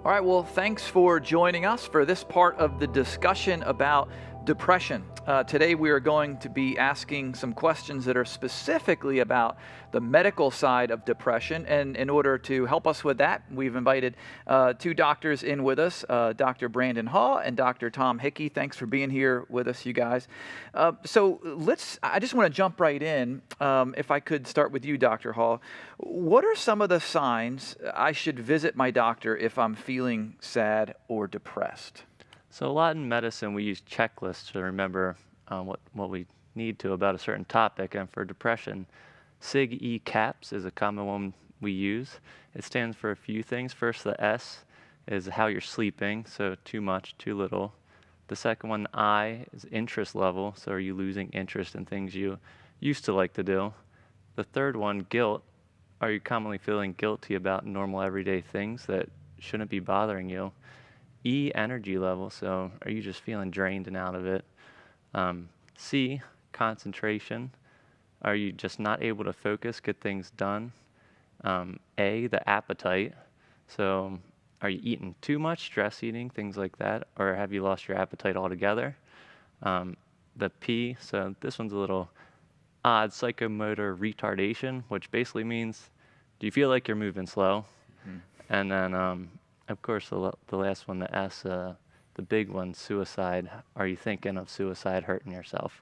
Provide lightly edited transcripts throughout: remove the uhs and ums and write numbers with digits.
All right, well, thanks for joining us for this part of the discussion about depression. Today we are going to be asking some questions that are specifically about the medical side of depression. And in order to help us with that, we've invited two doctors in with us, Dr. Brandon Hall and Dr. Tom Hickey. Thanks for being here with us, you guys. I just want to jump right in. If I could start with you, Dr. Hall. What are some of the signs I should visit my doctor if I'm feeling sad or depressed? So a lot in medicine, we use checklists to remember what we need to about a certain topic. And for depression, SIG-E-CAPS is a common one we use. It stands for a few things. First, the S is how you're sleeping, so too much, too little. The second one, I, is interest level, so are you losing interest in things you used to like to do? The third one, guilt, are you commonly feeling guilty about normal everyday things that shouldn't be bothering you? E, energy level, so are you just feeling drained and out of it? C, concentration, are you just not able to focus, get things done? A, the appetite, so are you eating too much, stress eating, things like that, or have you lost your appetite altogether? The P, so this one's a little odd, psychomotor retardation, which basically means, do you feel like you're moving slow? Mm-hmm. And then of course, the last one, the S, the big one, suicide. Are you thinking of suicide, hurting yourself?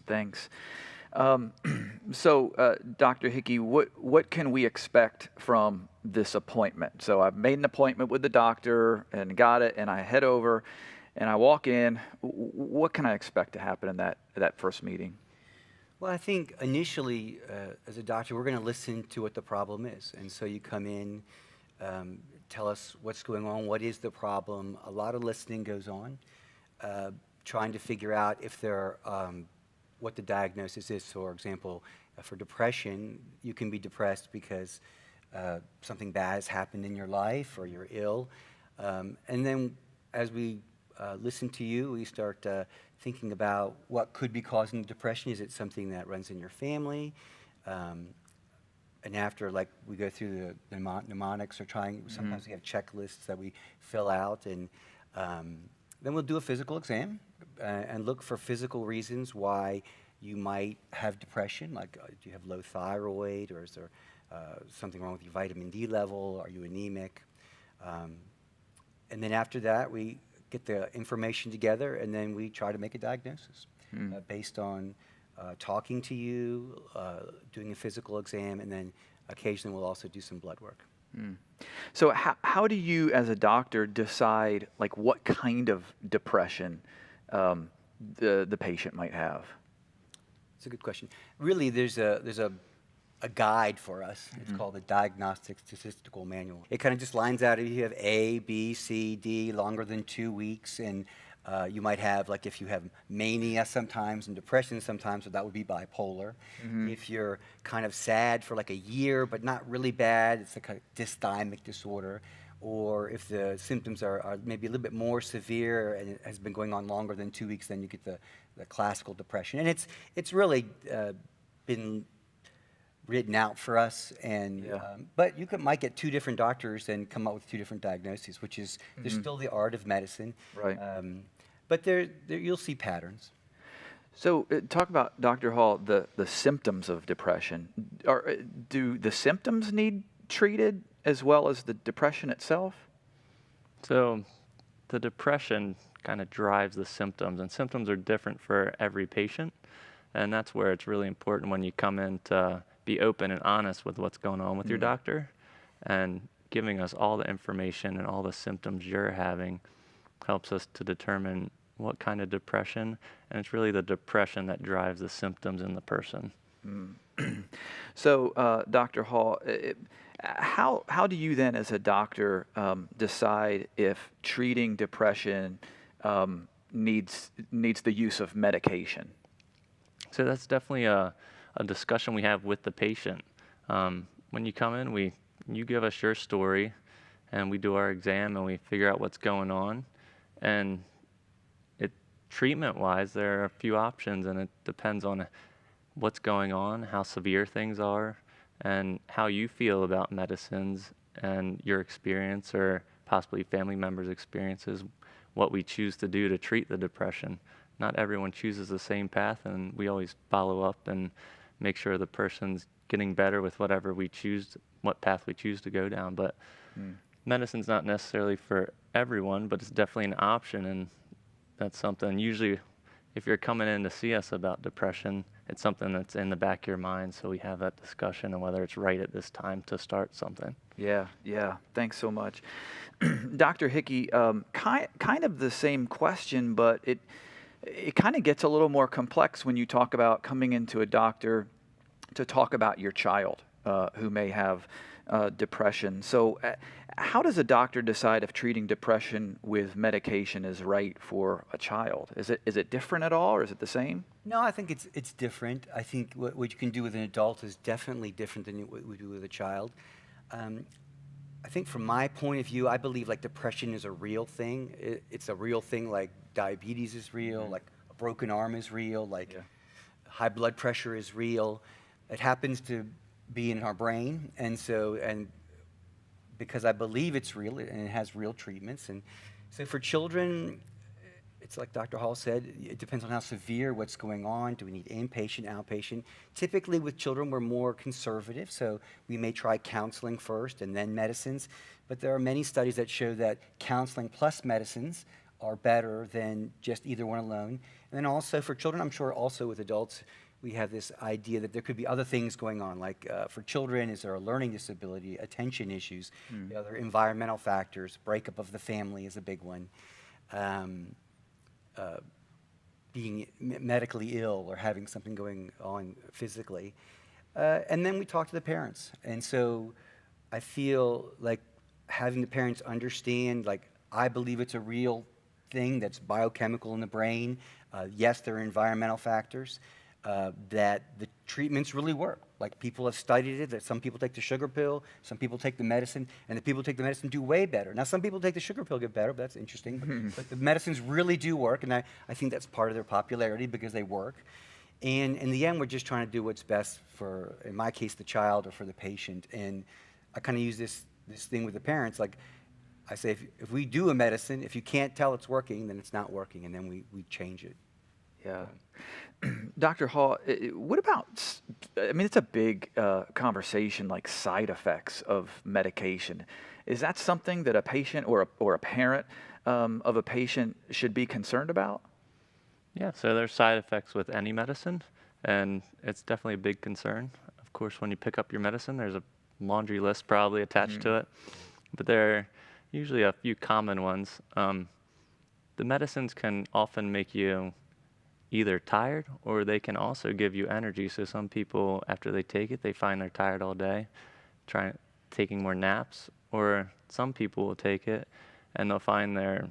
Thanks. Dr. Hickey, what can we expect from this appointment? So I've made an appointment with the doctor and got it, and I head over and I walk in. What can I expect to happen in that first meeting? Well, I think initially, as a doctor, we're going to listen to what the problem is. And so you come in, tell us what's going on, what is the problem. A lot of listening goes on, trying to figure out if what the diagnosis is. So, for example, for depression, you can be depressed because something bad has happened in your life or you're ill. And then as we listen to you, we start thinking about what could be causing the depression. Is it something that runs in your family? And after, like, we go through the mnemonics or sometimes we have checklists that we fill out, and then we'll do a physical exam and look for physical reasons why you might have depression, like do you have low thyroid, or is there something wrong with your vitamin D level? Are you anemic? And then after that, we get the information together, and then we try to make a diagnosis based on talking to you, doing a physical exam, and then occasionally we'll also do some blood work. So how do you, as a doctor, decide like what kind of depression the patient might have? It's a good question. Really, there's a guide for us. It's called the Diagnostic Statistical Manual. It kind of just lines out if you have A, B, C, D, longer than 2 weeks, and you might have, like, if you have mania sometimes and depression sometimes, so that would be bipolar. If you're kind of sad for like a year but not really bad, it's a kind of dysthymic disorder. Or if the symptoms are maybe a little bit more severe and it has been going on longer than 2 weeks, then you get the classical depression. And it's really been written out for us, and but you might get two different doctors and come up with two different diagnoses, which is there's still the art of medicine, right? But there you'll see patterns. So talk about, Dr. Hall, the symptoms of depression. Do the symptoms need treated as well as the depression itself? So the depression kind of drives the symptoms, and symptoms are different for every patient, and that's where it's really important when you come in to be open and honest with what's going on with your doctor, and giving us all the information and all the symptoms you're having helps us to determine what kind of depression, and it's really the depression that drives the symptoms in the person. So, Dr. Hall, how do you then, as a doctor, decide if treating depression needs the use of medication? So that's definitely a discussion we have with the patient. When you come in, you give us your story, and we do our exam, and we figure out what's going on. And treatment-wise, there are a few options, and it depends on what's going on, how severe things are, and how you feel about medicines and your experience or possibly family members' experiences, what we choose to do to treat the depression. Not everyone chooses the same path, and we always follow up and make sure the person's getting better with whatever we choose, what path we choose to go down. But medicine's not necessarily for everyone, but it's definitely an option, and that's something usually if you're coming in to see us about depression, it's something that's in the back of your mind, so we have that discussion and whether it's right at this time to start something. Yeah, yeah. Thanks so much. Dr. Hickey, kind of the same question, but it kind of gets a little more complex when you talk about coming into a doctor to talk about your child who may have depression. So how does a doctor decide if treating depression with medication is right for a child? Is it different at all, or is it the same? No, I think it's different. I think what you can do with an adult is definitely different than what we do with a child. I think from my point of view, I believe like depression is a real thing. It's a real thing, like diabetes is real, like a broken arm is real, like high blood pressure is real. It happens to be in our brain, and because I believe it's real and it has real treatments. And so for children, it's like Dr. Hall said, it depends on how severe, what's going on. Do we need inpatient, outpatient? Typically with children, we're more conservative, so we may try counseling first and then medicines. But there are many studies that show that counseling plus medicines are better than just either one alone. And then also for children, I'm sure also with adults, we have this idea that there could be other things going on, like for children, is there a learning disability, attention issues, other environmental factors, breakup of the family is a big one, being medically ill or having something going on physically. And then we talk to the parents. And so I feel like having the parents understand, like, I believe it's a real thing that's biochemical in the brain. Yes, there are environmental factors. That the treatments really work. Like people have studied it, that some people take the sugar pill, some people take the medicine, and the people who take the medicine do way better. Now, some people take the sugar pill, get better, but that's interesting. But the medicines really do work, and I think that's part of their popularity because they work. And in the end, we're just trying to do what's best for, in my case, the child or for the patient. And I kind of use this thing with the parents, like I say, if we do a medicine, if you can't tell it's working, then it's not working, and then we change it. Yeah. Dr. Hall, what about, I mean, it's a big conversation, like side effects of medication. Is that something that a patient or a parent of a patient should be concerned about? Yeah, so there's side effects with any medicine, and it's definitely a big concern. Of course, when you pick up your medicine, there's a laundry list probably attached to it, but there are usually a few common ones. The medicines can often make you either tired or they can also give you energy. So some people, after they take it, they find they're tired all day, taking more naps, or some people will take it and they'll find they're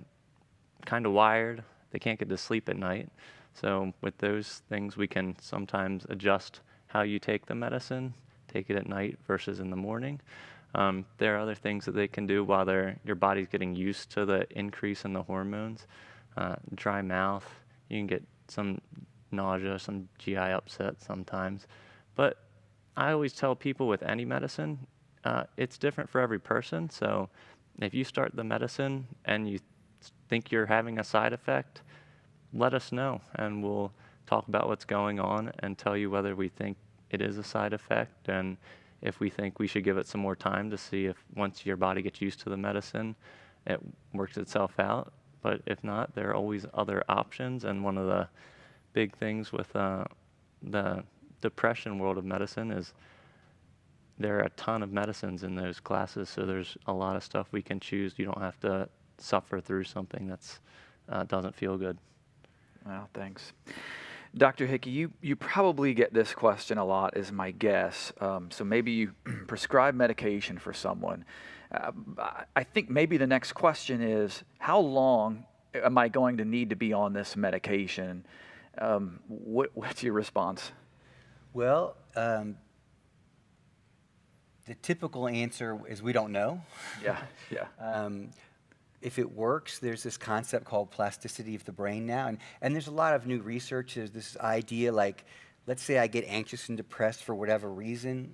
kind of wired. They can't get to sleep at night. So with those things, we can sometimes adjust how you take the medicine, take it at night versus in the morning. There are other things that they can do while your body's getting used to the increase in the hormones. Dry mouth, you can get some nausea, some GI upset sometimes. But I always tell people with any medicine, it's different for every person. So if you start the medicine and you think you're having a side effect, let us know and we'll talk about what's going on and tell you whether we think it is a side effect and if we think we should give it some more time to see if once your body gets used to the medicine, it works itself out. But if not, there are always other options. And one of the big things with the depression world of medicine is there are a ton of medicines in those classes. So there's a lot of stuff we can choose. You don't have to suffer through something that's doesn't feel good. Well, thanks. Dr. Hickey, you probably get this question a lot, is my guess. So maybe you prescribe medication for someone. I think maybe the next question is, how long am I going to need to be on this medication? What's your response? Well, the typical answer is we don't know. Yeah. If it works, there's this concept called plasticity of the brain now. And there's a lot of new research. There's this idea like, let's say I get anxious and depressed for whatever reason.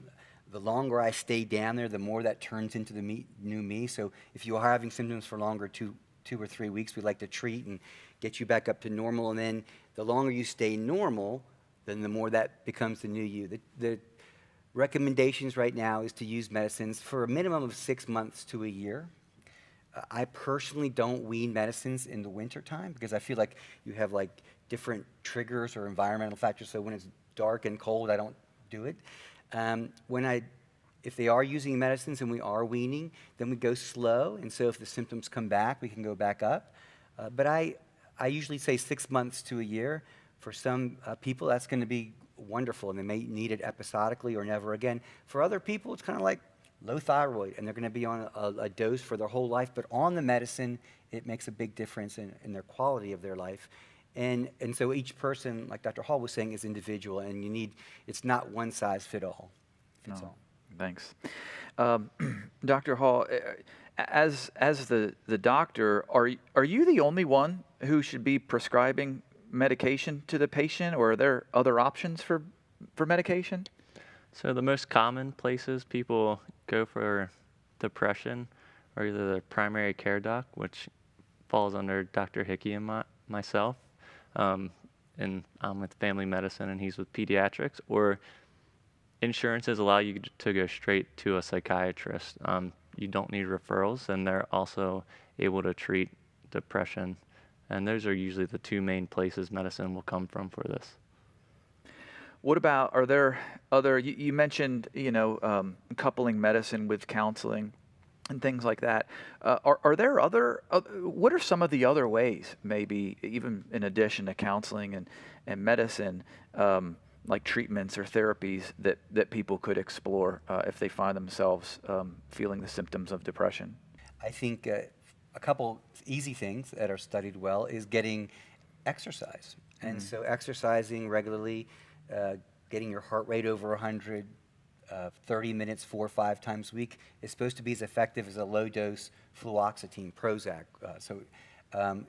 the longer I stay down there, the more that turns into the new me. So if you are having symptoms for longer, two or 3 weeks, we like to treat and get you back up to normal. And then the longer you stay normal, then the more that becomes the new you. The recommendations right now is to use medicines for a minimum of 6 months to a year. I personally don't wean medicines in the wintertime because I feel like you have like different triggers or environmental factors. So when it's dark and cold, I don't do it. If they are using medicines and we are weaning, then we go slow. And so if the symptoms come back, we can go back up. But I usually say 6 months to a year. For some people, that's going to be wonderful, and they may need it episodically or never again. For other people, it's kind of like low thyroid, and they're going to be on a dose for their whole life. But on the medicine, it makes a big difference in their quality of their life. And so each person, like Dr. Hall was saying, is individual, and it's not one size fits all. Thanks. Dr. Hall, as the doctor, are you the only one who should be prescribing medication to the patient, or are there other options for medication? So the most common places people go for depression are either the primary care doc, which falls under Dr. Hickey and myself, and I'm with family medicine and he's with pediatrics, or insurances allow you to go straight to a psychiatrist. You don't need referrals, and they're also able to treat depression. And those are usually the two main places medicine will come from for this. What about, are there other, you mentioned, coupling medicine with counseling and things like that. Are there what are some of the other ways, maybe even in addition to counseling and medicine, like treatments or therapies that people could explore if they find themselves feeling the symptoms of depression? I think a couple easy things that are studied well is getting exercise. And so exercising regularly, getting your heart rate over 100, 30 minutes 4 or 5 times a week is supposed to be as effective as a low-dose fluoxetine, Prozac.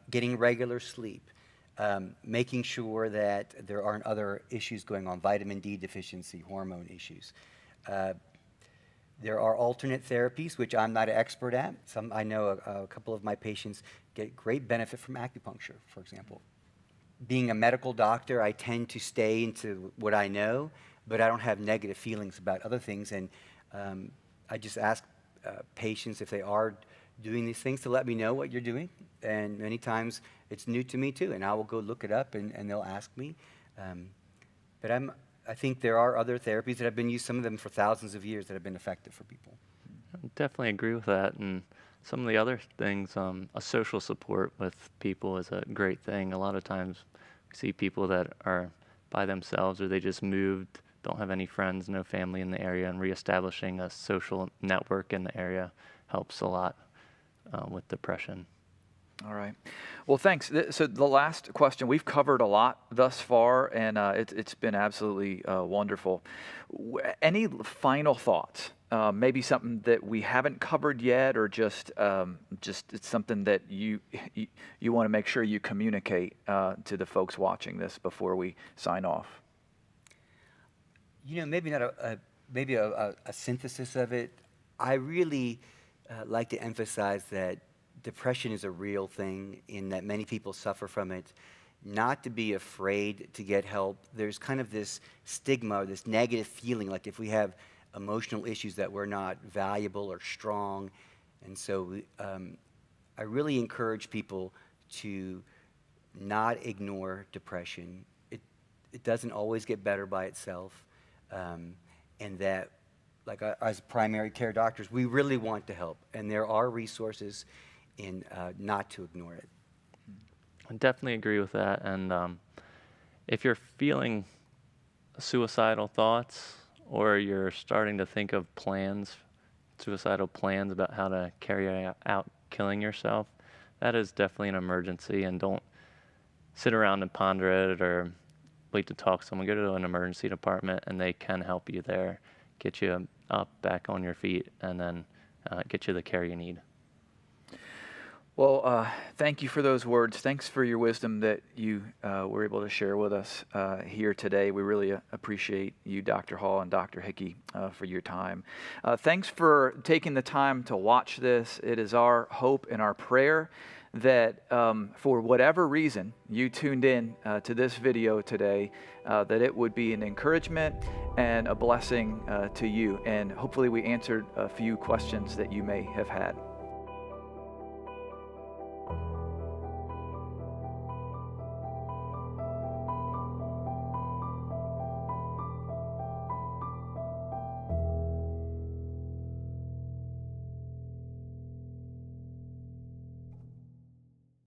Getting regular sleep, making sure that there aren't other issues going on, vitamin D deficiency, hormone issues. There are alternate therapies, which I'm not an expert at. I know a couple of my patients get great benefit from acupuncture, for example. Being a medical doctor, I tend to stay into what I know, but I don't have negative feelings about other things. And I just ask patients if they are doing these things to let me know what you're doing. And many times it's new to me too, and I will go look it up and they'll ask me. But I think there are other therapies that have been used, some of them for thousands of years, that have been effective for people. I definitely agree with that. And some of the other things, a social support with people is a great thing. A lot of times we see people that are by themselves or they just moved, don't have any friends, no family in the area, and reestablishing a social network in the area helps a lot with depression. All right. Well, thanks. So the last question, we've covered a lot thus far, and it's been absolutely wonderful. Any final thoughts? Maybe something that we haven't covered yet, or just it's something that you want to make sure you communicate to the folks watching this before we sign off. Maybe not a synthesis of it. I really like to emphasize that depression is a real thing, in that many people suffer from it. Not to be afraid to get help. There's kind of this stigma, this negative feeling, like if we have emotional issues that we're not valuable or strong. And so I really encourage people to not ignore depression. It doesn't always get better by itself. And that, like as primary care doctors, we really want to help. And there are resources, and not to ignore it. I definitely agree with that. And if you're feeling suicidal thoughts, or you're starting to think of suicidal plans about how to carry out killing yourself, that is definitely an emergency. And don't sit around and ponder it or wait to talk to someone. Go to an emergency department, and they can help you there, get you up, back on your feet, and then get you the care you need. Well, thank you for those words. Thanks for your wisdom that you were able to share with us here today. We really appreciate you, Dr. Hall and Dr. Hickey, for your time. Thanks for taking the time to watch this. It is our hope and our prayer that for whatever reason you tuned in to this video today, that it would be an encouragement and a blessing to you. And hopefully we answered a few questions that you may have had.